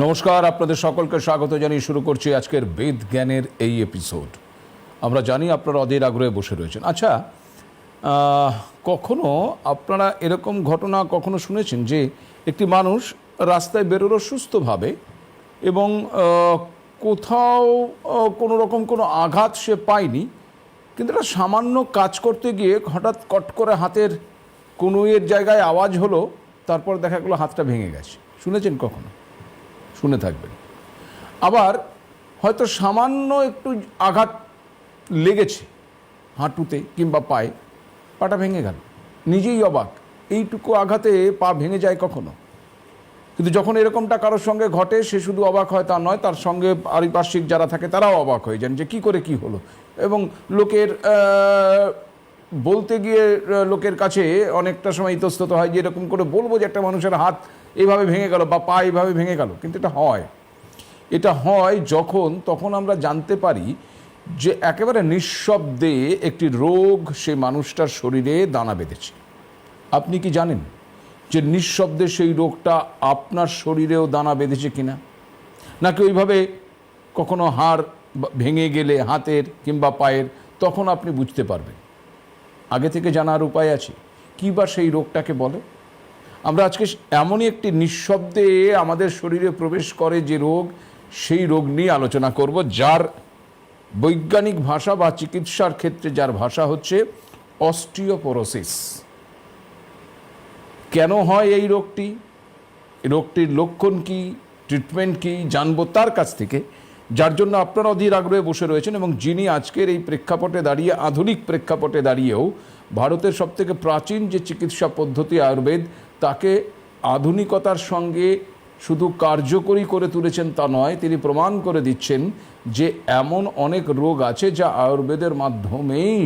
নমস্কার, আপনাদের সকলকে স্বাগত জানিয়ে শুরু করছি আজকের বেদ জ্ঞানের এই এপিসোড। আমরা জানি আপনারা অধীর আগ্রহে বসে রয়েছেন। আচ্ছা, কখনো আপনারা এরকম ঘটনা কখনো শুনেছেন যে একটি মানুষ রাস্তায় বেরোলো সুস্থভাবে এবং কোথাও কোনো রকম কোনো আঘাত সে পায়নি, কিন্তু একটা সামান্য কাজ করতে গিয়ে হঠাৎ কট করে হাতের কনুইয়ের জায়গায় আওয়াজ হলো, তারপর দেখা গেলো হাতটা ভেঙে গেছে। শুনেছেন কখনো? শুনে থাকবেন। আবার হয়তো সামান্য একটু আঘাত লেগেছে হাঁটুতে কিংবা পায়ে, পাটা ভেঙে গেল, নিজেই অবাক, এইটুকু আঘাতে পা ভেঙে যায় কখনো। কিন্তু যখন এরকমটা কারোর সঙ্গে ঘটে, সে শুধু অবাক হয় তা নয়, তার সঙ্গে পারিপার্শ্বিক যারা থাকে তারাও অবাক হয়ে যান যে কী করে কী হলো। এবং লোকের বলতে গিয়ে লোকের কাছে অনেকটা সময় ইতস্তত হয় যে এরকম করে বলবো যে একটা মানুষের হাত এইভাবে ভেঙে গেল বা পা এইভাবে ভেঙে গেল, কিন্তু এটা হয় তখন আমরা জানতে পারি যে একেবারে নিঃশব্দে একটি রোগ সে মানুষটার শরীরে দানা বেঁধেছে। আপনি কি জানেন যে নিঃশব্দে সেই রোগটা আপনার শরীরেও দানা বেঁধেছে কিনা? নাকি ওইভাবে কখনো হাড় ভেঙে গেলে হাতের কিংবা পায়ের, তখন আপনি বুঝতে পারবেন? আগে থেকে জানার উপায় আছে? কী বা সেই রোগটাকে বলে? আমরা আজকে এমনই একটি নিঃশব্দে আমাদের শরীরে প্রবেশ করে যে রোগ, সেই রোগ নিয়ে আলোচনা করব, যার বৈজ্ঞানিক ভাষা বা চিকিৎসার ক্ষেত্রে যার ভাষা হচ্ছে অস্টিওপোরোসিস। কেন হয় এই রোগটি, রোগটির লক্ষণ কি, ট্রিটমেন্ট কি, জানবো তার কাছ থেকে, যার জন্য আপনারা অধীর আগ্রহে বসে রয়েছেন এবং যিনি আজকের এই প্রেক্ষাপটে দাঁড়িয়ে, আধুনিক প্রেক্ষাপটে দাঁড়িয়েও ভারতের সবথেকে প্রাচীন যে চিকিৎসা পদ্ধতি আয়ুর্বেদ, তাকে আধুনিকতার সঙ্গে শুধু কার্যকরী করে তুলেছেন তা নয়, তিনি প্রমাণ করে দিচ্ছেন যে এমন অনেক রোগ আছে যা আয়ুর্বেদের মাধ্যমেই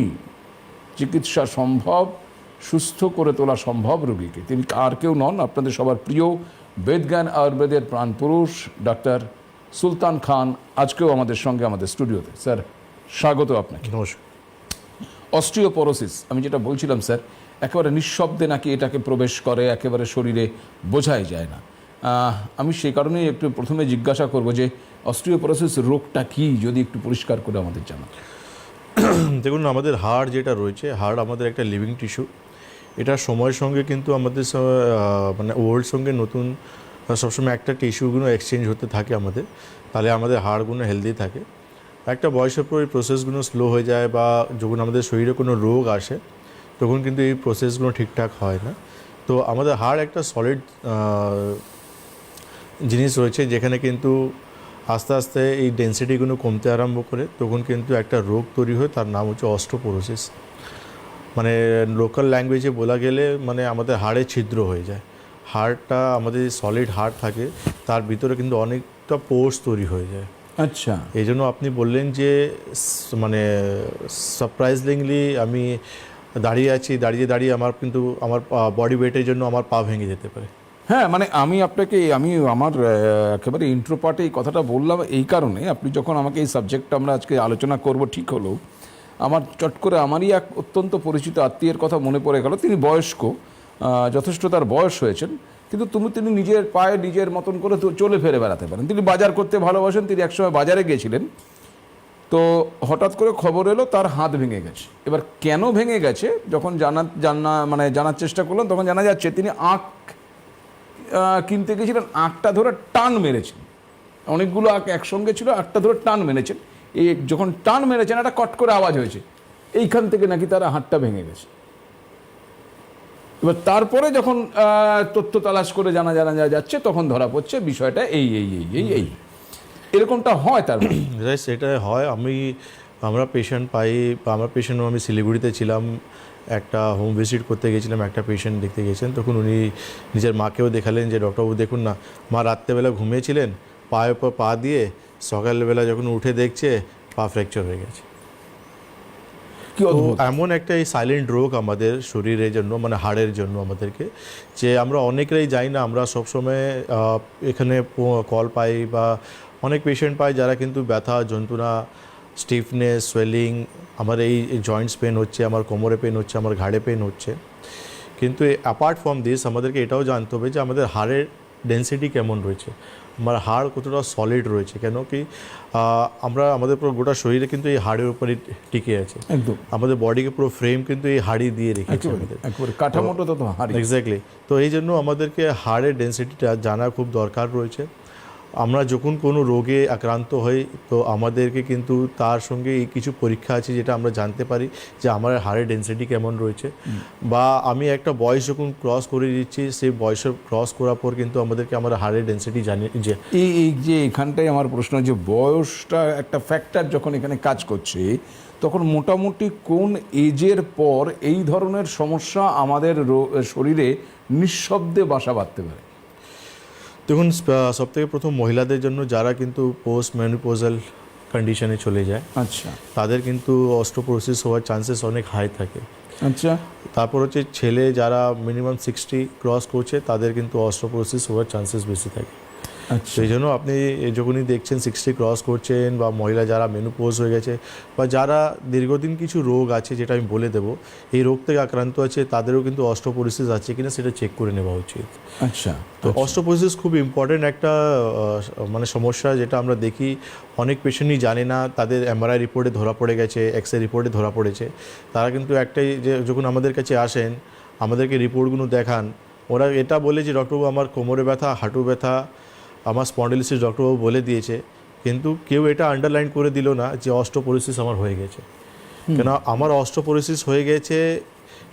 চিকিৎসা সম্ভব, সুস্থ করে তোলা সম্ভব রোগীকে। তিনি আর কেউ নন, আপনাদের সবার প্রিয় বেদজ্ঞান আয়ুর্বেদের প্রাণপুরুষ ডাক্তার সুলতান খান, আজকেও আমাদের সঙ্গে আমাদের স্টুডিওতে। স্যার, স্বাগত আপনাকে। নমস্কার। অস্টিওপোরোসিস, আমি যেটা বলছিলাম স্যার, একেবারে নিঃশব্দে নাকি এটাকে প্রবেশ করে, একেবারে শরীরে বোঝাই যায় না। আমি সেই কারণেই একটু প্রথমে জিজ্ঞাসা করব যে অস্টিওপোরোসিস রোগটা কি, যদি একটু পরিষ্কার করে আমাদের জানান। দেখুন, আমাদের হাড় যেটা রয়েছে, হাড় আমাদের একটা লিভিং টিস্যু। এটা সময়ের সঙ্গে কিন্তু আমাদের মানে ওল্ড সঙ্গে নতুন সবসময় একটা টিস্যুগুলো এক্সচেঞ্জ হতে থাকে আমাদের, তাহলে আমাদের হাড়গুলো হেলদি থাকে। একটা বয়সের পর এই প্রসেসগুলো স্লো হয়ে যায়, বা যখন আমাদের শরীরে কোনো রোগ আসে তখন কিন্তু এই প্রসেসগুলো ঠিকঠাক হয় না। তো আমাদের হাড় একটা সলিড জিনিস রয়েছে, যেখানে কিন্তু আস্তে আস্তে এই ডেন্সিটিগুলো কমতে আরম্ভ করে, তখন কিন্তু একটা রোগ তৈরি হয়, তার নাম হচ্ছে অস্টিওপোরোসিস। মানে লোকাল ল্যাঙ্গুয়েজে বলা গেলে মানে আমাদের হাড়ে ছিদ্র হয়ে যায়। হাড়টা আমাদের সলিড হাড় থাকে, তার ভিতরে কিন্তু অনেকটা পোর্স তৈরি হয়ে যায়। আচ্ছা, এই জন্য আপনি বললেন যে মানে সারপ্রাইজিংলি আমি দাঁড়িয়ে আছি, দাঁড়িয়ে আমার কিন্তু আমার বডি ওয়েটের জন্য আমার পা ভেঙে যেতে পারে। হ্যাঁ, মানে আমি আমার একেবারে ইন্ট্রো পার্টে এই কথাটা বললাম এই কারণে, আপনি যখন আমাকে এই সাবজেক্টটা আমরা আজকে আলোচনা করব ঠিক হলো, আমার চট করে আমারই এক অত্যন্ত পরিচিত আত্মীয়ের কথা মনে পড়ে গেল। তিনি বয়স্ক, যথেষ্ট তার বয়স হয়েছেন, কিন্তু তিনি নিজের পায়ে নিজের মতন করে চলে ফেরে বেড়াতে পারেন। তিনি বাজার করতে ভালোবাসেন। তিনি একসময় বাজারে গিয়েছিলেন, তো হঠাৎ করে খবর এলো তার হাত ভেঙে গেছে। এবার কেন ভেঙে গেছে যখন জানার চেষ্টা করলাম, তখন জানা যাচ্ছে তিনি আখ কিনতে গেছিলেন, আখটা ধরে টান মেরেছেন। অনেকগুলো আখ একসঙ্গে ছিল, আখটা ধরে টান মেরেছেন। এই যখন টান মেরেছেন, একটা কট করে আওয়াজ হয়েছে, এইখান থেকে নাকি তার হাতটা ভেঙে গেছে। এবার তারপরে যখন তথ্য তালাশ করে জানা যাচ্ছে, তখন ধরা পড়ছে বিষয়টা এই এরকমটা হয়। তার সেটা হয়। আমরা পেশেন্ট পাই, আমরা আমি শিলিগুড়িতে ছিলাম, একটা হোম ভিজিট করতে গেছিলাম, একটা পেশেন্ট দেখতে গেছেন। তখন উনি নিজের মাকেও দেখালেন যে ডক্টরবাবু দেখুন না, মা রাত্রেবেলা ঘুমিয়েছিলেন, পায়ের উপর পা দিয়ে সকালবেলা যখন উঠে দেখছে পা ফ্র্যাকচার হয়ে গেছে। এমন একটা এই সাইলেন্ট রোগ আমাদের শরীরের জন্য, মানে হাড়ের জন্য আমাদেরকে, যে আমরা অনেকেই যাই না। আমরা সবসময় এখানে কল পাই বা অনেক পেশেন্ট পাই যারা কিন্তু ব্যথা, যন্ত্রণা, স্টিফনেস, সোয়েলিং, আমার এই জয়েন্টস পেন হচ্ছে, আমার কোমরে পেন হচ্ছে, আমার ঘাড়ে পেন হচ্ছে। কিন্তু অ্যাপার্ট ফ্রম দিস আমাদেরকে এটাও জানতে হবে যে আমাদের হাড়ের ডেন্সিটি কেমন রয়েছে। আমার হাড় কতটা সলিড রয়েছে, কেন কি আমরা আমাদের পুরো গোটা শরীরে কিন্তু এই হাড়ের উপরে টিকে আছে, একদম আমাদের বডিকে পুরো ফ্রেম কিন্তু এই হাড়ি দিয়ে রেখেছে আমাদের। একেবারে কাঠামোটা তো হাড়ি। এক্স্যাক্টলি। তো এই জন্য আমাদেরকে হাড়ের ডেন্সিটিটা জানা খুব দরকার রয়েছে। আমরা যখন কোনো রোগে আক্রান্ত হই তো আমাদেরকে কিন্তু তার সঙ্গে এই কিছু পরীক্ষা আছে যেটা আমরা জানতে পারি যে আমার হাড়ের ডেন্সিটি কেমন রয়েছে, বা আমি একটা বয়স যখন ক্রস করে দিচ্ছি সেই বয়স ক্রস করার পর কিন্তু আমাদেরকে আমার হাড়ের ডেন্সিটি জানি যে এই যে এখানটাই আমার প্রশ্ন, যে বয়সটা একটা ফ্যাক্টর যখন এখানে কাজ করছে, তখন মোটামুটি কোন এজের পর এই ধরনের সমস্যা আমাদের শরীরে নিঃশব্দে বাসা বাঁধতে পারে? দেখুন, সবথেকে প্রথম মহিলাদের জন্য যারা কিন্তু পোস্ট মেনোপজাল কন্ডিশনে চলে যায়, আচ্ছা তাদের কিন্তু অস্টিওপোরোসিস হওয়ার চান্সেস অনেক হাই থাকে। আচ্ছা। তারপর হচ্ছে ছেলে যারা মিনিমাম 60 ক্রস করছে তাদের কিন্তু অস্টিওপোরোসিস হওয়ার চান্সেস বেশি থাকে। আচ্ছা সেই জন্য আপনি যখনই দেখছেন 60 ক্রস করছেন, বা মহিলা যারা মেনোপজ হয়ে গেছে, বা যারা দীর্ঘদিন কিছু রোগ আছে যেটা আমি বলে দেবো, এই রোগ থেকে আক্রান্ত আছে, তাদেরও কিন্তু অস্টিওপোরোসিস আছে কিনা সেটা চেক করে নেওয়া উচিত। আচ্ছা। তো অস্টিওপোরোসিস খুব ইম্পর্টেন্ট একটা মানে সমস্যা, যেটা আমরা দেখি অনেক পেশেন্টই জানে না, তাদের এমআরআই রিপোর্টে ধরা পড়ে গেছে, এক্স রে রিপোর্টে ধরা পড়েছে। তারা কিন্তু একটাই, যে যখন আমাদের কাছে আসেন আমাদেরকে রিপোর্টগুলো দেখান, ওরা এটা বলে যে ডক্টরবাবু আমার কোমরে ব্যথা, হাঁটু ব্যথা, আমার স্পন্ডিলোসিস ডক্টরবাবু বলে দিয়েছে, কিন্তু কেউ এটা আন্ডারলাইন করে দিল না যে অস্টিওপোরোসিস আমার হয়ে গেছে। কেন আমার অস্টিওপোরোসিস হয়ে গেছে,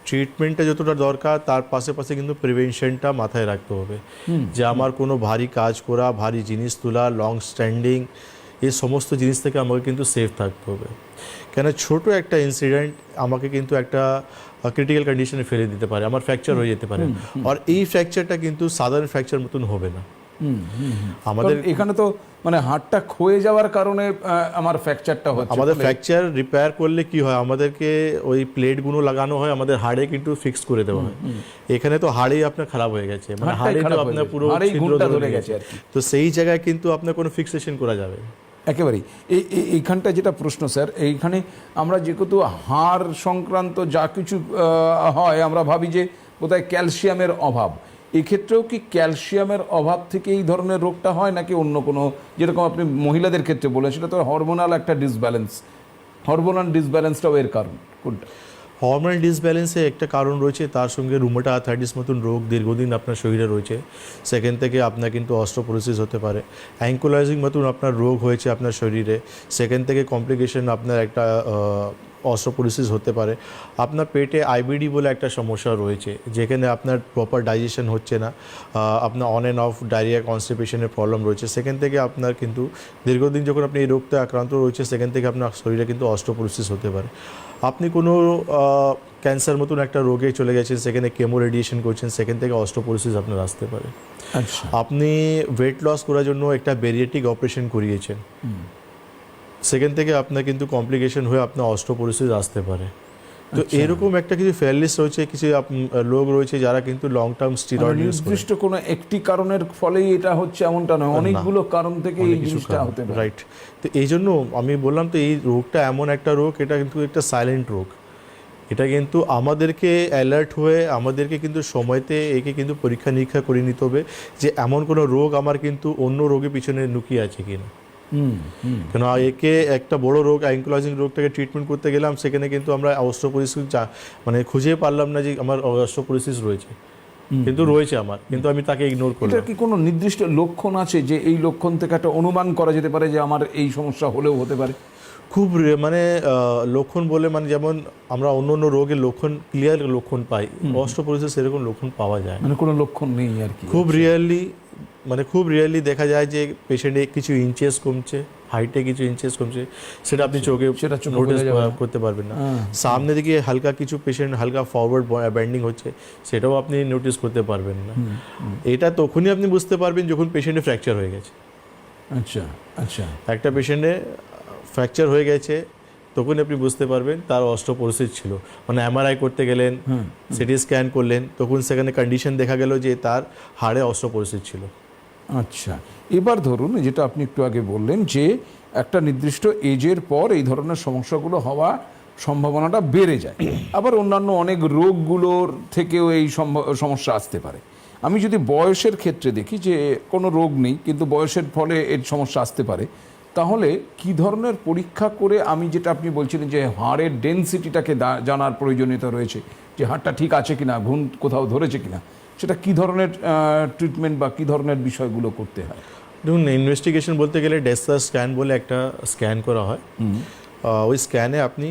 ট্রিটমেন্টটা যতটা দরকার তার পাশে কিন্তু প্রিভেনশনটা মাথায় রাখতে হবে, যে আমার কোনো ভারী কাজ করা, ভারী জিনিস তোলা, লং স্ট্যান্ডিং, এই সমস্ত জিনিস থেকে আমাকে কিন্তু সেফ থাকতে হবে। কেন ছোট একটা ইনসিডেন্ট আমাকে কিন্তু একটা ক্রিটিক্যাল কন্ডিশনে ফেলে দিতে পারে, আমার ফ্র্যাকচার হয়ে যেতে পারে। আর এই ফ্র্যাকচারটা কিন্তু সাধারণ ফ্র্যাকচার মতন হবে না। আমাদের এখানে তো মানে হাড়টা ক্ষয়ে যাওয়ার কারণে আমার ফ্র্যাকচারটা হচ্ছে। আমাদের ফ্র্যাকচার রিপেয়ার করলে কি হয়, আমাদেরকে ওই প্লেটগুলো লাগানো হয়, আমাদের হাড়ে কিন্তু ফিক্স করে দেওয়া হয়। এখানে তো হাড়েই আপনার খারাপ হয়ে গেছে, মানে হাড়ে তো আপনার পুরো ছিদ্র ধরে গেছে, তো সেই জায়গায় কিন্তু আপনার কোনো ফিক্সেশন করা যাবে একেবারেই। এইখানটা যেটা প্রশ্ন স্যার, এইখানে আমরা যেহেতু হাড় সংক্রান্ত যা কিছু হয় আমরা ভাবি যে বোধহয় ক্যালসিয়ামের অভাব, এক্ষেত্রেও কি ক্যালসিয়ামের অভাব থেকে এই ধরনের রোগটা হয়, নাকি অন্য কোনো, যেরকম আপনি মহিলাদের ক্ষেত্রে বলেন সেটা তো হরমোনাল একটা ডিসব্যালেন্স, হরমোনাল ডিসব্যালেন্সটাও এর কারণ কোনটা? হরমোনাল ডিসব্যালেন্সে একটা কারণ রয়েছে, তার সঙ্গে রুমেটা আর্থ্রাইটিস মতন রোগ দীর্ঘদিন আপনার শরীরে রয়েছে, সেখান থেকে আপনার কিন্তু অস্টিওপোরোসিস হতে পারে। অ্যাঙ্কোলাইজিং মতন আপনার রোগ হয়েছে আপনার শরীরে, সেখান থেকে কমপ্লিকেশন আপনার একটা অস্টিওপোরোসিস হতে পারে। আপনার পেটে আইবিডি বলে একটা সমস্যা রয়েছে, যেখানে আপনার প্রপার ডাইজেশন হচ্ছে না, আপনার অন অ্যান্ড অফ ডায়রিয়া কনস্টিপেশনের প্রবলেম রয়েছে, সেখান থেকে আপনার কিন্তু দীর্ঘদিন যখন আপনি এই রোগতে আক্রান্ত রয়েছে, সেখান থেকে আপনার শরীরে কিন্তু অস্টিওপোরোসিস হতে পারে। আপনি কোনো ক্যান্সার মতন একটা রোগে চলে গেছেন, সেখানে কেমো রেডিয়েশন করছেন, সেখান থেকে অস্টিওপোরোসিস আপনার আসতে পারে। আচ্ছা। আপনি ওয়েট লস করার জন্য একটা বেরিয়েটিক অপারেশন করিয়েছেন, সেখান থেকে আপনার কিন্তু কমপ্লিকেশন হয়ে আপনার অস্টিওপোরোসিস আসতে পারে। তো এরকম একটা কিছু ফেয়ারলিস রয়েছে, কিছু লোক রয়েছে যারা কিন্তু লং টার্ম স্টেরয়েড ইউজ করে। নির্দিষ্ট কোনো একটি কারণের ফলেই এটা হচ্ছে এমনটা নয়, অনেকগুলো কারণ থেকে এই জিনিসটা হতে পারে। রাইট। তো এই জন্য আমি বললাম, তো এই রোগটা এমন একটা রোগ, এটা কিন্তু একটা সাইলেন্ট রোগ, এটা কিন্তু আমাদেরকে অ্যালার্ট হয়ে আমাদেরকে কিন্তু সময়তে একে কিন্তু পরীক্ষা নিরীক্ষা করে নিতে হবে যে এমন কোনো রোগ আমার কিন্তু অন্য রোগের পিছনে লুকিয়ে আছে কিনা। কেন একে একটা বড় রোগ, অ্যাঙ্কোলাইজিং রোগটাকে ট্রিটমেন্ট করতে গেলাম, সেখানে কিন্তু আমরা অস্টিওপোরোসিস মানে খুঁজে পারলাম না যে আমার অস্টিওপোরোসিস রয়েছে, কিন্তু রয়েছে আমার, কিন্তু আমি তাকে ইগনোর করলাম। এটা কি কোনো নির্দিষ্ট লক্ষণ আছে যে এই লক্ষণ থেকে একটা অনুমান করা যেতে পারে যে আমার এই সমস্যা হলেও হতে পারে? খুব মানে লক্ষণ বলে, মানে যেমন আমরা অন্য অন্য রোগের লক্ষণ, ক্লিয়ার লক্ষণ পাই, অস্টিওপোরোসিস এরকম লক্ষণ পাওয়া যায়, মানে কোনো লক্ষণ নেই আর কি। খুব রিয়ারলি দেখা যায় যে পেশেন্টে কিছু ইঞ্চেস কমছে, হাইটে কিছু ইঞ্চেস কমছে, সেটা আপনি চোখে নোটিস করতে পারবেন না। সামনে দিকে হালকা কিছু পেশেন্ট হালকা ফরওয়ার্ড ব্যান্ডিং হচ্ছে, সেটাও আপনি নোটিস করতে পারবেন না। এটা তখনই আপনি বুঝতে পারবেন যখন পেশেন্টে ফ্র্যাকচার হয়ে গেছে। আচ্ছা আচ্ছা। একটা পেশেন্টে ফ্র্যাকচার হয়ে গেছে, তখন আপনি বুঝতে পারবেন তার অস্টিওপোরোসিস ছিল। মানে এমআরআই করতে গেলেন, সিটি স্ক্যান করলেন, তখন সেখানে কন্ডিশন দেখা গেল যে তার হাড়ে অস্টিওপোরোসিস ছিল। আচ্ছা, এবার ধরুন যেটা আপনি একটু আগে বললেন যে একটা নির্দিষ্ট এজের পর এই ধরনের সমস্যাগুলো হওয়া সম্ভাবনাটা বেড়ে যায়। আবার অন্যান্য অনেক রোগগুলোর থেকেও এই সমস্যা আসতে পারে। আমি যদি বয়সের ক্ষেত্রে দেখি যে কোনো রোগ নেই কিন্তু বয়সের ফলে এর সমস্যা আসতে পারে, তাহলে কি ধরনের পরীক্ষা করে আমি, যেটা আপনি বলছিলেন যে হাড়ের ডেনসিটিটাকে জানার প্রয়োজনীয়তা রয়েছে, যে হাড়টা ঠিক আছে কিনা, ঘুম কোথাও ধরেছে কিনা, সেটা কি ধরনের ট্রিটমেন্ট বা কি ধরনের বিষয়গুলো করতে হয়? দেখুন, ইনভেস্টিগেশন বলতে গেলে ডেসা স্ক্যান বলে একটা স্ক্যান করা হয়। ওই স্ক্যানে আপনি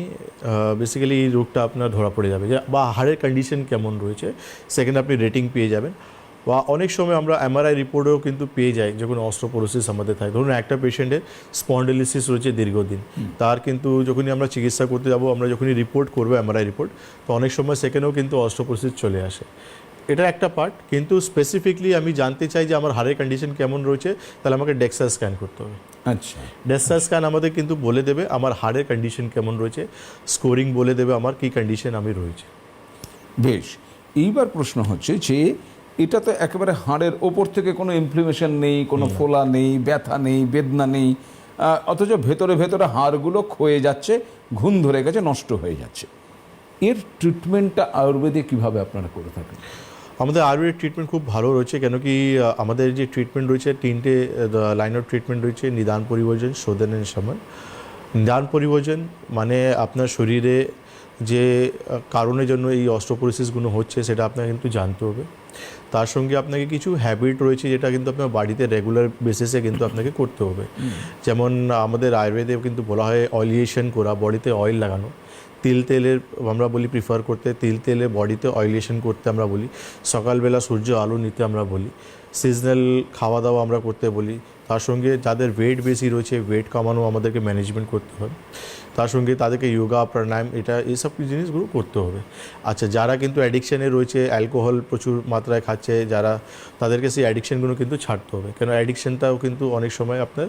বেসিক্যালি এই রোগটা আপনার ধরা পড়ে যাবে, যে বা হাড়ের কন্ডিশন কেমন রয়েছে, সেখানে আপনি রেটিং পেয়ে যাবেন। বা অনেক সময় আমরা এমআরআই রিপোর্টও কিন্তু পেয়ে যাই যখন অস্ট্রোপোরোসিস আমাদের থাকে। ধরুন একটা পেশেন্টের স্পন্ডিলিসিস রয়েছে দীর্ঘদিন, তার কিন্তু যখনই আমরা চিকিৎসা করতে যাব, আমরা যখনই রিপোর্ট করবো এমআরআই রিপোর্ট, তো অনেক সময় সেখানেও কিন্তু অস্ট্রোপোরোসিস চলে আসে। এটা একটা পার্ট, কিন্তু স্পেসিফিকলি আমি জানতে চাই যে আমার হাড়ের কন্ডিশন কেমন রয়েছে, তাহলে আমাকে ডেক্সা স্ক্যান করতে হবে। আচ্ছা, ডেক্সা স্ক্যান আমাদের কিন্তু বলে দেবে আমার হাড়ের কন্ডিশন কেমন রয়েছে, স্কোরিং বলে দেবে আমার কী কন্ডিশন আমি রয়েছে। বেশ। এইবার প্রশ্ন হচ্ছে যে এটা তো একেবারে হাড়ের ওপর থেকে কোনো ইনফ্লামেশন নেই, কোনো ফোলা নেই, ব্যথা নেই, বেদনা নেই, অথচ ভেতরে ভেতরে হাড়গুলো ক্ষয়ে যাচ্ছে, ঘুণ ধরে গেছে, নষ্ট হয়ে যাচ্ছে। এর ট্রিটমেন্টটা আয়ুর্বেদে কিভাবে আপনারা করে থাকেন? আমাদের আয়ুর্বেদিক ট্রিটমেন্ট খুব ভালো রয়েছে, কেন কি আমাদের যে ট্রিটমেন্ট রয়েছে 3টে লাইন অফ ট্রিটমেন্ট রয়েছে: নিদান, পরিবর্জন, শোধন এবং শমন। নিদান পরিবর্জন মানে আপনার শরীরে যে কারণের জন্য এই অস্ট্রোপোরোসিসগুলো হচ্ছে সেটা আপনাকে কিন্তু জানতে হবে। তার সঙ্গে আপনাকে কিছু হ্যাবিট রয়েছে যেটা কিন্তু আপনার বাড়িতে রেগুলার বেসিসে কিন্তু আপনাকে করতে হবে। যেমন আমাদের আয়ুর্বেদে কিন্তু বলা হয় অয়েলিয়েশন করা, বডিতে অয়েল লাগানো। তেলের আমরা বলি প্রিফার করতে, তেলে বডিতে অয়েলিয়েশন করতে আমরা বলি। সকালবেলা সূর্য আলো নিতে আমরা বলি। সিজনাল খাওয়া দাওয়া আমরা করতে বলি। তার সঙ্গে যাদের ওয়েট বেশি রয়েছে, ওয়েট কমানো আমাদেরকে ম্যানেজমেন্ট করতে হবে। তার সঙ্গে তাদেরকে যোগা, প্রাণায়াম, এইসব জিনিসগুলো করতে হবে। আচ্ছা, যারা কিন্তু অ্যাডিকশানে রয়েছে, অ্যালকোহল প্রচুর মাত্রায় খাচ্ছে যারা, তাদেরকে সেই অ্যাডিকশানগুলো কিন্তু ছাড়তে হবে, কেন অ্যাডিকশানটাও কিন্তু অনেক সময় আপনার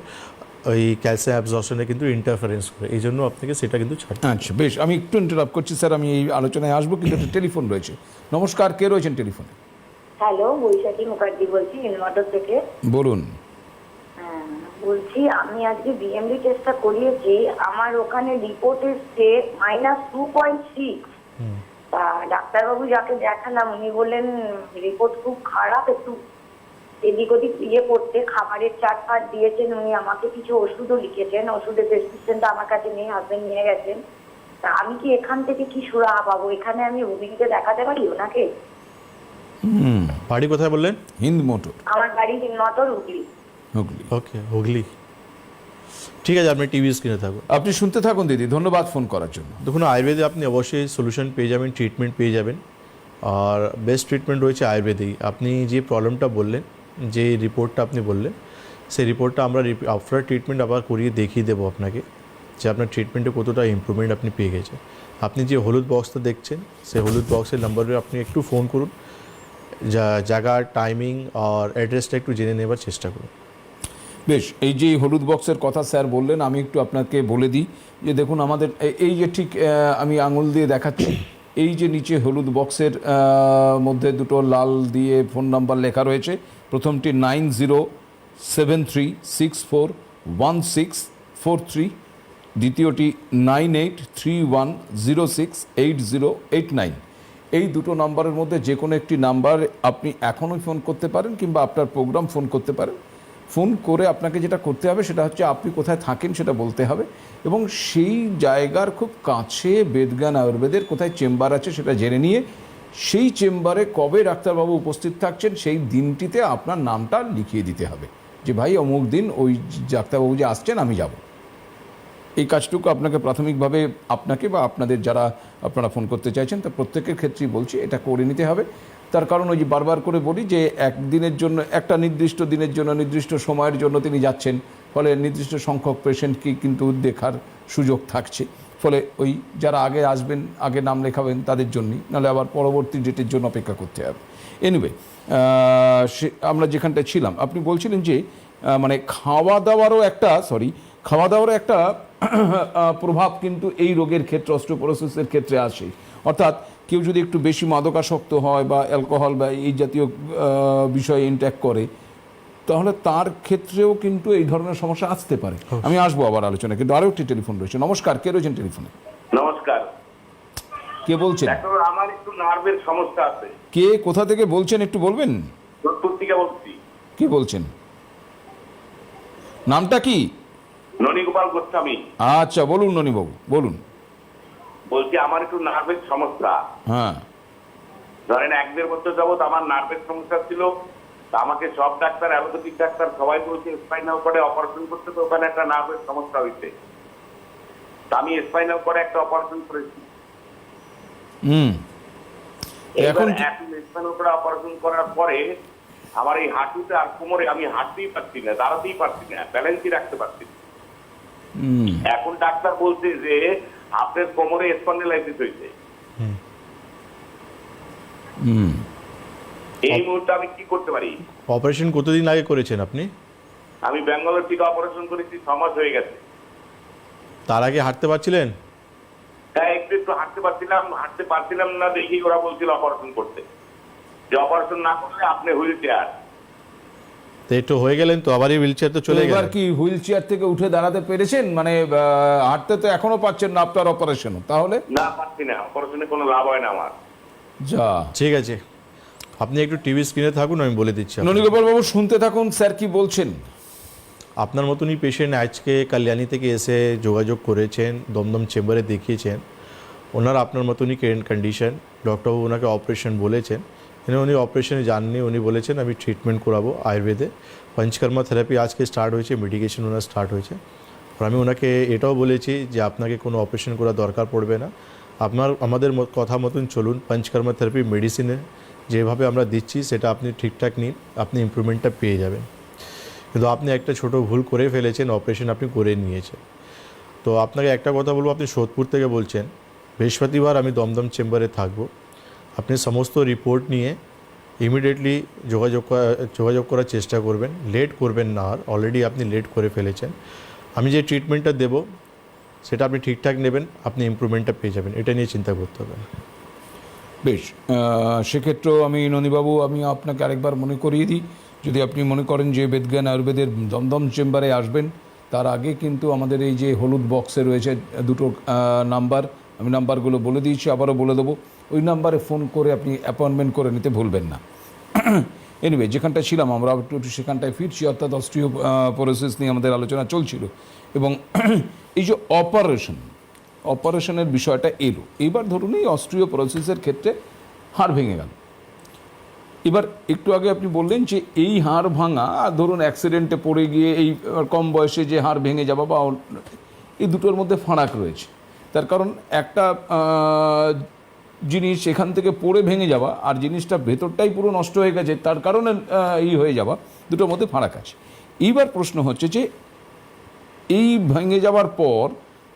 ওই ক্যালসিয়াম অ্যাবজর্পশনে কিন্তু ইন্টারফারেন্স করে, এই জন্য আপনাকে সেটা কিন্তু ছাড়তে হবে। আচ্ছা, বেশ। আমি একটু ইন্টারাপ্ট করছি স্যার, আমি এই আলোচনায় আসবো, কিন্তু একটা টেলিফোন রয়েছে। নমস্কার, কে রয়েছেন টেলিফোনে? হ্যালো, বৈশাখী মুখার্জি বলছি ইনভার্টার থেকে। বলুন। হ্যাঁ, বলছি আমি আজকে বিএমডি টেস্টটা করিয়েছি, আমার ওখানে রিপোর্ট এসছে -2.6। তা ডাক্তারবাবু যাকে দেখালাম উনি বললেন রিপোর্ট খুব খারাপ, একটু এদিক ওদিক করতে, খাবারের চার্ট ফাট দিয়েছেন উনি, আমাকে কিছু ওষুধও লিখেছেন, ওষুধের প্রেসক্রিপশনটা আমার কাছে নেই, হাজবেন্ড নিয়ে গেছেন। তা আমি কি এখান থেকে কি সুরাহা পাবো? এখানে আমি রুগীকে দেখাতে পারি ওনাকে? বাড়ি কোথায় বললেন? হিন্দ মোটর, আমার বাড়ি হিন্দমটর, হুগলি। হুগলি। ওকে, হুগলি। ঠিক আছে, আপনি টিভি স্ক্রিনে থাকুন। আপনি শুনতে থাকুন দিদি, ধন্যবাদ ফোন করার জন্য। দেখুন, আয়ুর্বেদে আপনি অবশ্যই সলিউশন পেয়ে যাবেন, ট্রিটমেন্ট পেয়ে যাবেন, আর বেস্ট ট্রিটমেন্ট রয়েছে আয়ুর্বেদেই। আপনি যে প্রবলেমটা বললেন, যে রিপোর্টটা আপনি বললেন, সেই রিপোর্টটা আমরা আফটার ট্রিটমেন্ট আবার করিয়ে দেখিয়ে দেবো আপনাকে যে আপনার ট্রিটমেন্টে কতটা ইমপ্রুভমেন্ট আপনি পেয়ে গেছেন। আপনি যে হলুদ বক্সটা দেখছেন, সেই হলুদ বক্সের নাম্বারে আপনি একটু ফোন করুন, জায়গা, টাইমিং আর অ্যাড্রেসটা একটু জেনে নেবার চেষ্টা করুন। বেশ। এই যে হলুদ বক্সের কথা স্যার বললেন, আমি একটু আপনাকে বলে দিই যে দেখুন আমাদের এই যে ঠিক আমি আঙুল দিয়ে দেখাচ্ছি, এই যে নিচে হলুদ বক্সের মধ্যে দুটো লাল দিয়ে ফোন নাম্বার লেখা রয়েছে। প্রথমটি 9076411643, দ্বিতীয়টি 9831068089। এই দুটো নাম্বারের মধ্যে যে কোনো একটি নাম্বার আপনি এখনই ফোন করতে পারেন কিংবা আপনার প্রোগ্রাম ফোন করতে পারেন। ফোন করে আপনাকে যেটা করতে হবে সেটা হচ্ছে আপনি কোথায় থাকেন সেটা বলতে হবে, এবং সেই জায়গার খুব কাছে বেদজ্ঞান আয়ুর্বেদের কোথায় চেম্বার আছে সেটা জেনে নিয়ে সেই চেম্বারে কবে ডাক্তারবাবু উপস্থিত থাকছেন সেই দিনটিতে আপনার নামটা লিখিয়ে দিতে হবে, যে ভাই অমুক দিন ওই ডাক্তারবাবু যে আসছেন আমি যাব। এই কাজটুকু আপনাকে প্রাথমিকভাবে আপনাকে বা আপনাদের যারা আপনারা ফোন করতে চাইছেন তা প্রত্যেকের ক্ষেত্রেই বলছি এটা করে নিতে হবে। তার কারণ ওই যে বারবার করে বলি যে একদিনের জন্য, একটা নির্দিষ্ট দিনের জন্য, নির্দিষ্ট সময়ের জন্য তিনি যাচ্ছেন, ফলে নির্দিষ্ট সংখ্যক পেশেন্টকে কিন্তু দেখার সুযোগ থাকছে। ফলে ওই যারা আগে আসবেন, আগে নাম লেখাবেন তাদের জন্যই, নাহলে আবার পরবর্তী ডেটের জন্য অপেক্ষা করতে হবে। এনিওয়ে, আমরা যেখানটায় ছিলাম, আপনি বলছিলেন যে মানে খাওয়া দাওয়ারও একটা প্রভাব কিন্তু এই রোগের ক্ষেত্রে, অস্টিওপোরোসিসের ক্ষেত্রে আসে। অর্থাৎ কেউ যদি একটু বেশি মাদকাসক্ত হয় বা অ্যালকোহল বা এই জাতীয় বিষয়ে ইনটেক করে, তাহলে তার ক্ষেত্রেও কিন্তু এই ধরনের সমস্যা আসতে পারে। আমি আসবো আবার আলোচনা, কিন্তু আরও একটি টেলিফোন রয়েছে। নমস্কার, কে রয়েছেন টেলিফোনে? নমস্কার। কে বলছেন? ডাক্তার আমার একটু নার্ভের সমস্যা আছে। কে কোথা থেকে বলছেন একটু বলবেন? যোধপুর থেকে বলছি। কে বলছেন? নামটা কি? ননীগোপাল গোস্বামী। আচ্ছা বলুন ননীবাবু বলুন। বলছি আমার একটু নার্ভের সমস্যা। হ্যাঁ ধরেন 1-1.5 বছর যাবত আমার নার্ভের সমস্যা ছিল। তা আমাকে সব ডাক্তার, অ্যালোপ্যাথিক ডাক্তার সবাই বলছে স্পাইনাল কর্ডে অপারেশন করতে, তো ওখানে একটা নার্ভের সমস্যা হয়েছে। তা আমি স্পাইনাল কর্ডে একটা অপারেশন করেছি। হুম এখন এখন কি- স্পাইনাল কর্ডে অপারেশন করার পরে আমার এই হাঁটুতে আর কোমরে আমি হাঁটতেই পারছি না, দাঁড়াতেই পারছি না, ব্যালেন্সই রাখতে পারছি না। হুম এখন ডাক্তার বলছে যে আপনার কোমরে স্পন্ডিলাইটিস হয়েছে। হুম এই মুহূর্তে আমি কি করতে পারি? অপারেশন কতদিন আগে করেছেন আপনি? আমি ব্যাঙ্গালোর থেকে অপারেশন করেছি, 6 মাস হয়ে গেছে। তার আগে হাঁটতে পারছিলেন? হ্যাঁ, একটু একটু হাঁটতে পারছিলাম না দেখি ওরা বলছিল অপারেশন করতে, যে অপারেশন না করলে আপনি হুইল চেয়ার। তো একটু হয়ে গেলেন তো আবারই হুইল চেয়ার তো চলে এবার গেল। কি হুইল চেয়ার থেকে উঠে দাঁড়াতে পেরেছেন? মানে হাঁটতে তো এখনো পাচ্ছেন না আপনার অপারেশন, তাহলে না পারছি না, অপারেশনে কোনো লাভ হয় না আমার। যা। ঠিক আছে, আপনি একটু টিভি স্ক্রিনে থাকুন, আমি বলে দিচ্ছি আপনাকে। ননীগোপাল বাবু শুনতে থাকুন স্যার কি বলছেন। আপনার মতনই পেশেন্ট আজকে কল্যাণী থেকে এসে যোগাযোগ করেছেন, দমদম চেম্বারে দেখিয়েছেন। ওনার আপনার মতনই কন্ডিশন, ডক্টরবাবু ওনাকে অপারেশন বলেছেন, কিন্তু উনি অপারেশনে যাননি। উনি বলেছেন আমি ট্রিটমেন্ট করাবো আয়ুর্বেদে। পঞ্চকর্মা থেরাপি আজকে স্টার্ট হয়েছে, মেডিকেশন ওনার স্টার্ট হয়েছে। আর আমি ওনাকে এটাও বলেছি যে আপনাকে কোনো অপারেশন করার দরকার পড়বে না, আমাদের কথা মতন চলুন। পঞ্চকর্মা থেরাপি মেডিসিনে যেভাবে আমরা দিচ্ছি সেটা আপনি ঠিকঠাক নিন, আপনি ইমপ্রুভমেন্টটা পেয়ে যাবেন। কিন্তু আপনি একটা ছোট ভুল করে ফেলেছেন, অপারেশন আপনি করে নিয়েছেন। তো আপনাকে একটা কথা বলবো, আপনি সোদপুর থেকে বলছেন, বৃহস্পতিবার আমি দমদম চেম্বারে থাকবো। আপনি সমস্ত রিপোর্ট নিয়ে ইমিডিয়েটলি যোগাযোগ করার চেষ্টা করবেন, লেট করবেন না। আর অলরেডি আপনি লেট করে ফেলেছেন। আমি যে ট্রিটমেন্টটা দেবো সেটা আপনি ঠিকঠাক নেবেন, আপনি ইমপ্রুভমেন্টটা পেয়ে যাবেন, এটা নিয়ে চিন্তা করতে হবে না। বেশ, সেক্ষেত্রেও আমি ননীবাবু আমি আপনাকে আরেকবার মনে করিয়ে দিই, যদি আপনি মনে করেন যে বেদজ্ঞান আয়ুর্বেদের দমদম চেম্বারে আসবেন, তার আগে কিন্তু আমাদের এই যে হলুদ বক্সে রয়েছে দুটো নাম্বার, আমি নাম্বারগুলো বলে দিয়েছি, আবারও বলে দেবো। ওই নাম্বারে ফোন করে আপনি অ্যাপয়েন্টমেন্ট করে নিতে ভুলবেন না। এনিওয়ে, যেখানটা ছিলাম আমরা একটু সেখানটায় ফিরছি, অর্থাৎ অস্টিওপোরোসিস নিয়ে আমাদের আলোচনা চলছিল। এবং এই যে অপারেশনের বিষয়টা এলো, এবার ধরুন এই অস্টিওপোরোসিসের ক্ষেত্রে হাড় ভেঙে গেল। এবার একটু আগে আপনি বললেন যে এই হাড় ভাঙা, ধরুন অ্যাক্সিডেন্টে পড়ে গিয়ে এই কম বয়সে যে হাড় ভেঙে যাওয়া বা এই দুটোর মধ্যে ফারাক রয়েছে। তার কারণ একটা জিনিস এখান থেকে পড়ে ভেঙে যাওয়া, আর জিনিসটা ভেতরটাই পুরো নষ্ট হয়ে গেছে তার কারণে হয়ে যাওয়া, দুটোর মধ্যে ফারাক আছে। এইবার প্রশ্ন হচ্ছে যে এই ভেঙে যাওয়ার পর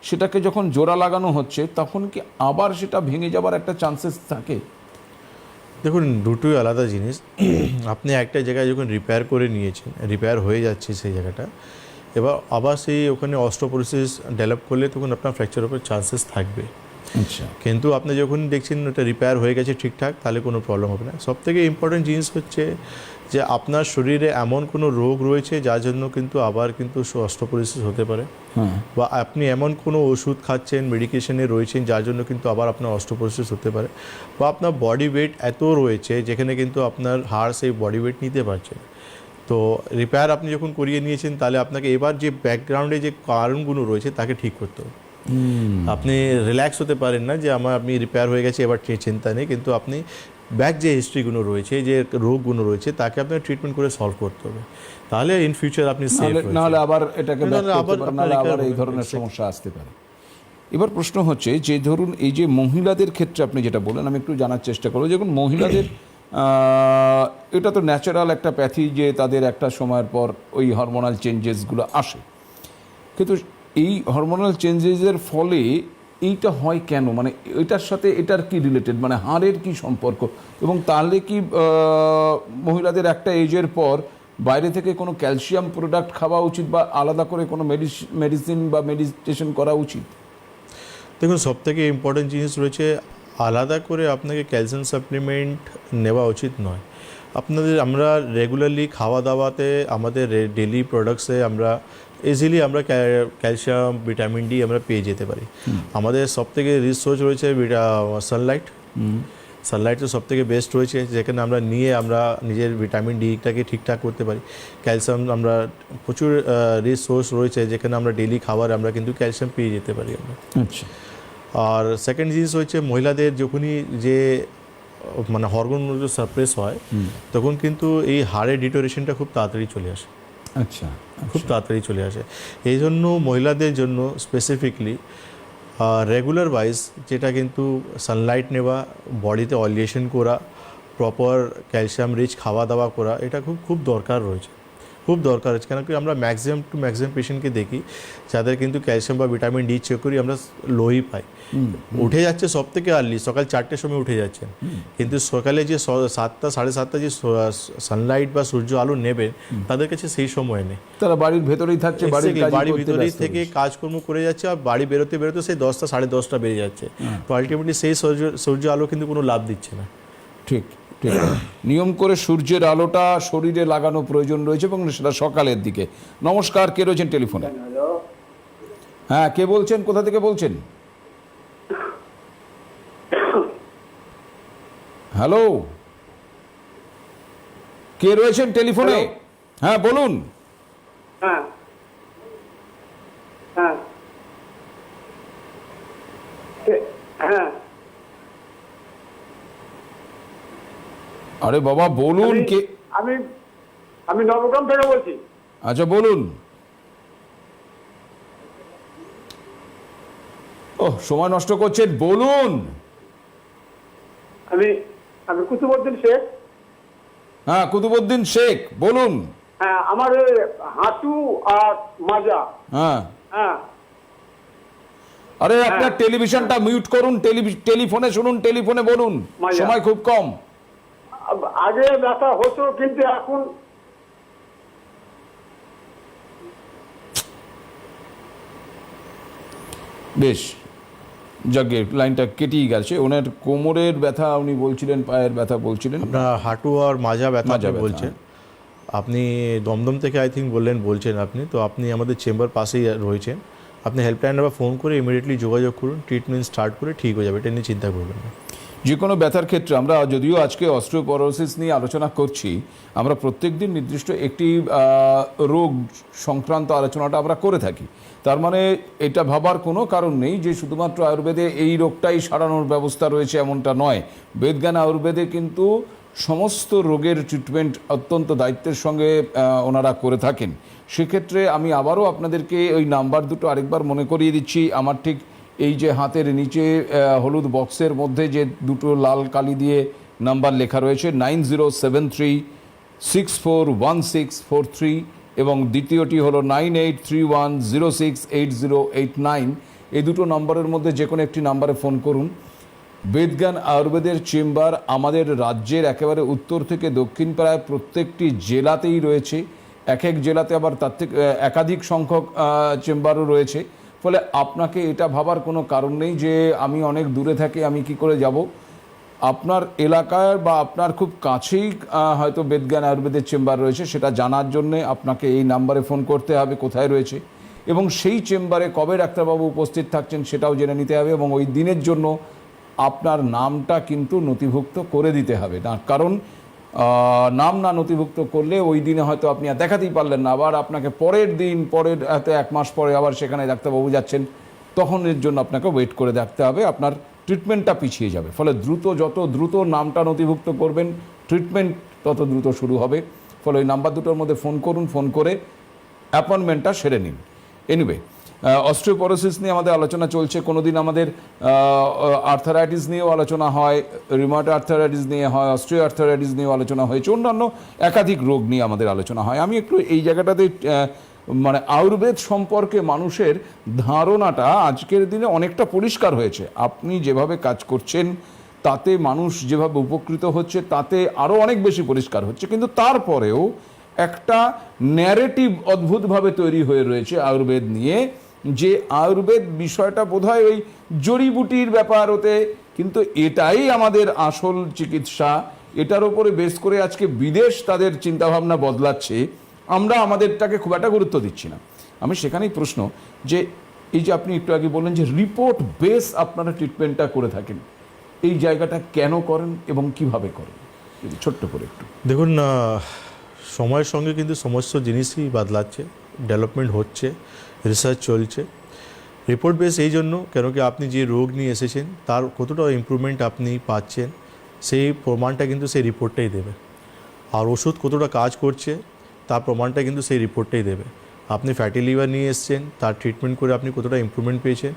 সেটাকে যখন জোড়া লাগানো হচ্ছে, তখন কি আবার সেটা ভেঙে যাওয়ার একটা চান্সেস থাকে? দেখুন, দুটোই আলাদা জিনিস। আপনি একটা জায়গায় যখন রিপেয়ার করে নিয়েছেন, রিপেয়ার হয়ে যাচ্ছে সেই জায়গাটা, এবার আবার সেই ওখানে অস্টিওপোরোসিস ডেভেলপ করলে তখন আপনার ফ্র্যাকচার উপর চান্সেস থাকবে। আচ্ছা, কিন্তু আপনি যখন দেখছেন ওটা রিপেয়ার হয়ে গেছে ঠিকঠাক, তাহলে কোনো প্রবলেম হবে না। সবথেকে ইম্পর্টেন্ট জিনিস হচ্ছে যে আপনার শরীরে এমন কোনো রোগ রয়েছে যার জন্য কিন্তু আবার কিন্তু অস্টিওপোরোসিস হতে পারে, বা আপনি এমন কোনো ওষুধ খাচ্ছেন, মেডিকেশনে রয়েছেন যার জন্য কিন্তু আবার আপনার অস্টিওপোরোসিস হতে পারে, বা আপনার বডি ওয়েট এত রয়েছে যেখানে কিন্তু আপনার হাড় সেই বডি ওয়েট নিতে পারছে। তো রিপেয়ার আপনি যখন করিয়ে নিয়েছেন, তাহলে আপনাকে এবার যে ব্যাকগ্রাউন্ডে যে কারণগুলো রয়েছে তাকে ঠিক করতে হবে। আপনি রিল্যাক্স হতে পারেন না যে আপনি রিপেয়ার হয়ে গেছে এবার চিন্তা নেই, কিন্তু আপনি ব্যাক যে হিস্ট্রিগুলো রয়েছে, যে রোগগুলো রয়েছে, তাকে আপনার ট্রিটমেন্ট করে সলভ করতে হবে। তাহলে ইন ফিউচার আপনি সেফ, নাহলে আবার এটাকে আবার আবার এই ধরনের সমস্যা আসতে পারে। এবার প্রশ্ন হচ্ছে যে ধরুন এই যে মহিলাদের ক্ষেত্রে আপনি যেটা বলেন, আমি একটু জানার চেষ্টা করবো। যখন মহিলাদের এটা তো ন্যাচারাল একটা প্যাথি যে তাদের একটা সময়ের পর ওই হরমোনাল চেঞ্জেসগুলো আসে, কিন্তু এই হরমোনাল চেঞ্জেসের ফলে এইটা হয় কেন? মানে এটার সাথে এটার কি রিলেটেড, মানে হাড়ের কি সম্পর্ক? এবং তাহলে কি মহিলাদের একটা এজের পর বাইরে থেকে কোনো ক্যালসিয়াম প্রোডাক্ট খাওয়া উচিত, বা আলাদা করে কোনো মেডিসিন বা মেডিটেশন করা উচিত? দেখুন, সবথেকে ইম্পর্টেন্ট জিনিস রয়েছে, আলাদা করে আপনাকে ক্যালসিয়াম সাপ্লিমেন্ট নেওয়া উচিত নয়। আমরা রেগুলারলি খাওয়া দাওয়াতে আমাদের ডেলি প্রোডাক্টসে আমরা ইজিলি আমরা ক্যালসিয়াম ভিটামিন ডি আমরা পেয়ে যেতে পারি। আমাদের সবথেকে রিসোর্স রয়েছে সানলাইট। সানলাইট তো সবথেকে বেস্ট রয়েছে, যেখানে আমরা নিয়ে আমরা নিজের ভিটামিন ডিটাকে ঠিকঠাক করতে পারি। ক্যালসিয়াম আমরা প্রচুর রিসোর্স রয়েছে, যেখানে আমরা ডেইলি খাবার আমরা কিন্তু ক্যালসিয়াম পেয়ে যেতে পারি আমরা। আচ্ছা, আর সেকেন্ড জিনিস হচ্ছে মহিলাদের যখনই যে মানে হরমোন সাপ্রেস হয়, তখন কিন্তু এই হাড়ের ডিটোরেশনটা খুব তাড়াতাড়ি চলে আসে, আচ্ছা, খুব তাড়াতাড়ি চলে আসে। এই জন্য মহিলাদের জন্য স্পেসিফিকলি রেগুলার ওয়াইজ যেটা কিন্তু সানলাইট নেওয়া, বডিতে অয়েলিয়েশন করা, প্রপার ক্যালসিয়াম রিচ খাওয়া দাওয়া করা, এটা খুব খুব দরকার রয়েছে, খুব দরকার আছে। কেন কি আমরা ম্যাক্সিমাম টু ম্যাক্সিমাম পেশেন্টকে দেখি যাদের কিন্তু ক্যালসিয়াম বা ভিটামিন ডি চেক করি আমরা লোই পাই। উঠে যাচ্ছে সব থেকে আর্লি, সকাল 4টের সময় উঠে যাচ্ছেন, কিন্তু সকালে যে 7টা 7:30 যে সানলাইট বা সূর্য আলো নেবে তাদের কাছে সেই সময় নেই। তারা বাড়ির ভেতরেই থাকছে, বাড়ির ভিতরেই থেকে কাজকর্ম করে যাচ্ছে, আর বাড়ি বেরোতে বেরোতে সেই 10টা 10:30 বেরিয়ে যাচ্ছে। তো আলটিমেটলি সেই সূর্য আলো কিন্তু কোনো লাভ দিচ্ছে না। ঠিক ঠিক নিয়ম করে সূর্যের আলোটা শরীরে লাগানো প্রয়োজন রয়েছে, এবং সেটা সকালের দিকে। নমস্কার, কে রয়েছেন টেলিফোনে? হ্যাঁ, কে বলছেন, কোথা থেকে বলছেন? হ্যালো, কে রয়েছেন টেলিফোনে? হ্যাঁ বলুন। হ্যাঁ হ্যাঁ হ্যাঁ আরে বাবা বলুন। কে? আমি আমি নবগ্রাম থেকে বলছি। আচ্ছা বলুন। ও সময় নষ্ট করছেন, বলুন। আমি আমি কুতুবউদ্দিন শেখ। হ্যাঁ কুতুবউদ্দিন শেখ, বলুন। হ্যাঁ, আমার এই হাঁটু আর মাজা। হ্যাঁ, হ্যাঁ আরে আপনার টেলিভিশনটা মিউট করুন, টেলিফোনে শুনুন, টেলিফোনে বলুন, মায়া। সময় খুব কম। আগে ব্যথা হতো, কিন্তু এখন বেশ, যাকে লাইনটা কেটেই গেছে। ওনার কোমরের ব্যথা উনি বলছিলেন, পায়ের ব্যথা বলছিলেন। আপনার হাঁটু আর মাজা ব্যথা মাজা ব্যথা, বলছেন। আপনি দমদম থেকে আই থিঙ্ক বলছেন আপনি, তো আপনি আমাদের চেম্বার পাশেই রয়েছেন। আপনি হেল্পলাইন নাম্বার ফোন করে ইমিডিয়েটলি যোগাযোগ করুন, ট্রিটমেন্ট স্টার্ট করে ঠিক হয়ে যাবে, এটা নিয়ে চিন্তা করবেন না। যে কোনো ব্যথার ক্ষেত্রে আমরা যদিও আজকে অস্টিওপরোসিস নিয়ে আলোচনা করছি, আমরা প্রত্যেকদিন নির্দিষ্ট একটি রোগ সংক্রান্ত আলোচনাটা আমরা করে থাকি। তার মানে এটা ভাবার কোনো কারণ নেই যে শুধুমাত্র আয়ুর্বেদে এই রোগটাই সারানোর ব্যবস্থা রয়েছে, এমনটা নয়। বেদজ্ঞান আয়ুর্বেদে কিন্তু সমস্ত রোগের ট্রিটমেন্ট অত্যন্ত দায়িত্বের সঙ্গে ওনারা করে থাকেন। সেক্ষেত্রে আমি আবারও আপনাদেরকে ওই নাম্বার দুটো আরেকবার মনে করিয়ে দিচ্ছি। আমার ঠিক এই যে হাতের নিচে হলুদ বক্সের মধ্যে যে দুটো লাল কালি দিয়ে নাম্বার লেখা রয়েছে, 9073641643, এবং দ্বিতীয়টি হলো 9831068089। এই দুটো নম্বরের মধ্যে যে কোনো একটি নাম্বারে ফোন করুন। বেদজ্ঞান আয়ুর্বেদের চেম্বার আমাদের রাজ্যের একেবারে উত্তর থেকে দক্ষিণ প্রায় প্রত্যেকটি জেলাতেই রয়েছে। এক এক জেলাতে আবার তার থেকে একাধিক সংখ্যক চেম্বারও রয়েছে। ফলে আপনাকে এটা ভাবার কোনো কারণ নেই যে আমি অনেক দূরে থাকি, আমি কি করে যাব। আপনার এলাকায় বা আপনার খুব কাছেই হয়তো বেদজ্ঞান আয়ুর্বেদের চেম্বার রয়েছে, সেটা জানার জন্যে আপনাকে এই নাম্বারে ফোন করতে হবে কোথায় রয়েছে, এবং সেই চেম্বারে কবে ডাক্তারবাবু উপস্থিত থাকছেন সেটাও জেনে নিতে হবে, এবং ওই দিনের জন্য আপনার নামটা কিন্তু নথিভুক্ত করে দিতে হবে না। কারণ নাম না নথিভুক্ত করলে ওই দিনে হয়তো আপনি আর দেখাতেই পারলেন না, আবার আপনাকে পরের দিন, পরের হয়তো 1 মাস পরে আবার সেখানে ডাক্তারবাবু যাচ্ছেন, তখন এর জন্য আপনাকে ওয়েট করে দেখতে হবে, আপনার ট্রিটমেন্টটা পিছিয়ে যাবে। ফলে যত দ্রুত নামটা নথিভুক্ত করবেন, ট্রিটমেন্ট তত দ্রুত শুরু হবে। ফলে ওই নাম্বার দুটোর মধ্যে ফোন করুন, ফোন করে অ্যাপয়েন্টমেন্টটা সেরে নিন। এনিওয়ে, অস্টিওপরোসিস নিয়ে আমাদের আলোচনা চলছে। কোনোদিন আমাদের আর্থারাইটিস নিয়েও আলোচনা হয়, রিউমাটয়েড আর্থারাইটিস নিয়ে হয়, অস্টিও আর্থারাইটিস নিয়েও আলোচনা হয়েছে, অন্যান্য একাধিক রোগ নিয়ে আমাদের আলোচনা হয়। আমি একটু এই জায়গাটাতে মানে আয়ুর্বেদ সম্পর্কে মানুষের ধারণাটা আজকের দিনে অনেকটা পরিষ্কার হয়েছে। আপনি যেভাবে কাজ করছেন তাতে মানুষ যেভাবে উপকৃত হচ্ছে তাতে আরও অনেক বেশি পরিষ্কার হচ্ছে, কিন্তু তারপরেও একটা ন্যারেটিভ অদ্ভুতভাবে তৈরি হয়ে রয়েছে আয়ুর্বেদ নিয়ে, যে আয়ুর্বেদ বিষয়টা বোধহয় ওই জড়িবুটির ব্যাপার হতে, কিন্তু এটাই আমাদের আসল চিকিৎসা। এটার উপরে বেস করে আজকে বিদেশ তাদের চিন্তাভাবনা বদলাচ্ছে, আমরা আমাদেরটাকে খুব একটা গুরুত্ব দিচ্ছি না। আমি সেখানেই প্রশ্ন যে এই যে আপনি একটু আগে বললেন যে রিপোর্ট বেস আপনারা ট্রিটমেন্টটা করে থাকেন, এই জায়গাটা কেন করেন এবং কিভাবে করেন, যদি ছোট্ট করে একটু। দেখুন সময়ের সঙ্গে কিন্তু সমস্ত জিনিসই বদলাচ্ছে, ডেভেলপমেন্ট হচ্ছে, রিসার্চ চলছে। রিপোর্ট বেস এই জন্য কেন কি আপনি যে রোগ নিয়ে এসেছেন তার কতটা ইমপ্রুভমেন্ট আপনি পাচ্ছেন সেই প্রমাণটা কিন্তু সেই রিপোর্টটাই দেবে। আর ওষুধ কতটা কাজ করছে তার প্রমাণটা কিন্তু সেই রিপোর্টটাই দেবে। আপনি ফ্যাটি লিভার নিয়ে এসেছেন, তার ট্রিটমেন্ট করে আপনি কতটা ইমপ্রুভমেন্ট পেয়েছেন,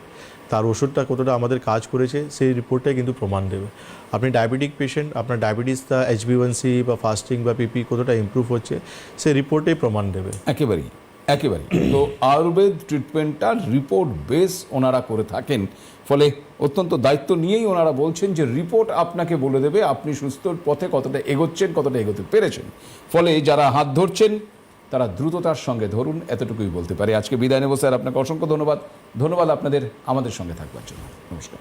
তার ওষুধটা কতটা আমাদের কাজ করেছে সেই রিপোর্টটাই কিন্তু প্রমাণ দেবে। আপনি ডায়াবেটিক পেশেন্ট, আপনার ডায়াবেটিসটা HB1C বা ফাস্টিং বা পিপি কতটা ইমপ্রুভ হচ্ছে সেই রিপোর্টেই প্রমাণ দেবে। একেবারেই একেবারেই। তো আয়ুর্বেদ ট্রিটমেন্টটা রিপোর্ট বেস ওনারা করে থাকেন, ফলে অত্যন্ত দায়িত্ব নিয়েই ওনারা বলছেন যে রিপোর্ট আপনাকে বলে দেবে আপনি সুস্থর পথে কতটা এগোচ্ছেন, কতটা এগোতে পেরেছেন। ফলে যারা হাত ধরছেন তারা দ্রুততার সঙ্গে ধরুন, এতটুকুই বলতে পারি। আজকে বিদায় নেব স্যার, আপনাকে অসংখ্য ধন্যবাদ। ধন্যবাদ আপনাদের আমাদের সঙ্গে থাকবার জন্য। নমস্কার।